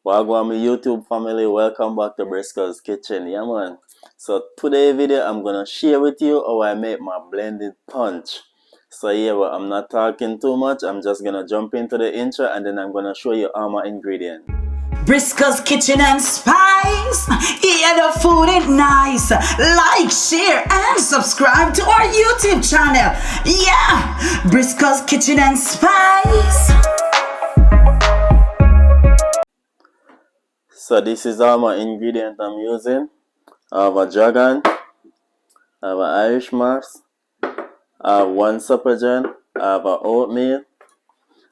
Wagwan my YouTube family, welcome back to Briscoe's Kitchen. Yeah man. So today video I'm gonna share with you how I make my blended punch. So yeah, well, I'm not talking too much, I'm just gonna jump into the intro and then I'm gonna show you all my ingredients. Briscoe's Kitchen and Spice. Yeah, the food is nice. Like, share, and subscribe to our YouTube channel. Yeah, Briscoe's Kitchen and Spice. So this is all my ingredients I'm using. I have a dragon, I have an Irish moss, I have one supper gen, I have a oatmeal.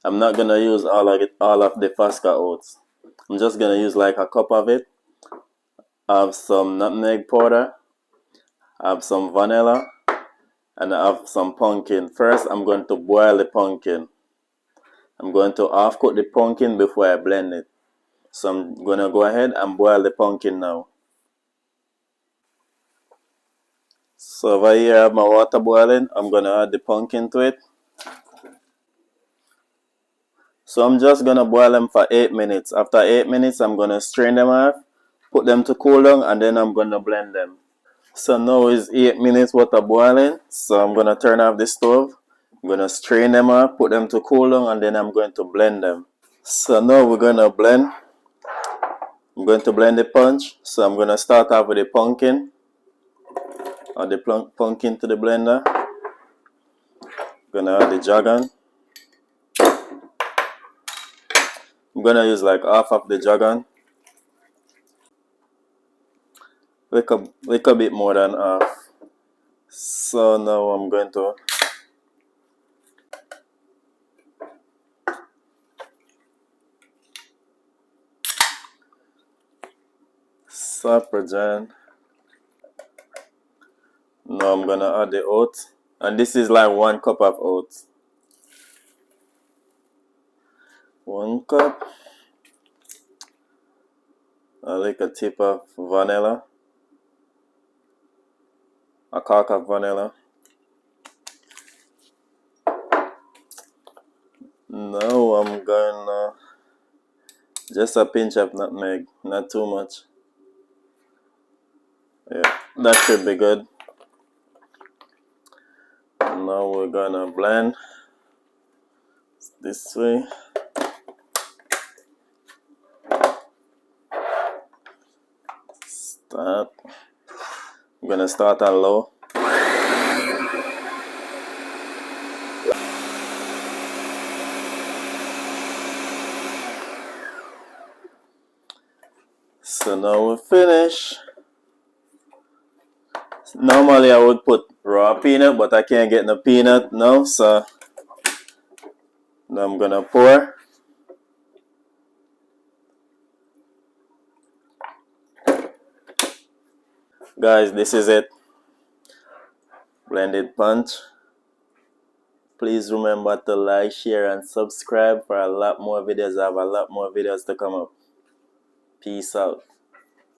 I'm not gonna use all of the Fosca oats. I'm just gonna use like a cup of it. I have some nutmeg powder, I have some vanilla, and I have some pumpkin. First, I'm going to boil the pumpkin. I'm going to half cook the pumpkin before I blend it. So I'm gonna go ahead and boil the pumpkin now. So over here I have my water boiling. I'm gonna add the pumpkin to it. So I'm just gonna boil them for 8 minutes. After 8 minutes, I'm gonna strain them off, put them to cool down, and then I'm gonna blend them. So now it's 8 minutes water boiling. So I'm gonna turn off the stove. I'm gonna strain them off, put them to cool down, and then I'm going to blend them. So now we're gonna blend. I'm going to blend the punch. So I'm gonna start off with the pumpkin. Add the pumpkin to the blender. Gonna add the dragon. I'm gonna use like half of the dragon. Like a bit more than half. So now I'm going to Saprogen. Now I'm gonna add the oats. And this is like 1 cup of oats. 1 cup. I like a tip of vanilla. A cork of vanilla. Now I'm gonna just a pinch of nutmeg, not too much. Yeah, that should be good. Now we're gonna blend this way. I'm gonna start on low. So now we're finished. Normally I would put raw peanut, but I can't get no peanut now, so now I'm gonna pour. Guys, this is it. Blended punch. Please remember to like, share, and subscribe for a lot more videos. I have a lot more videos to come up. Peace out.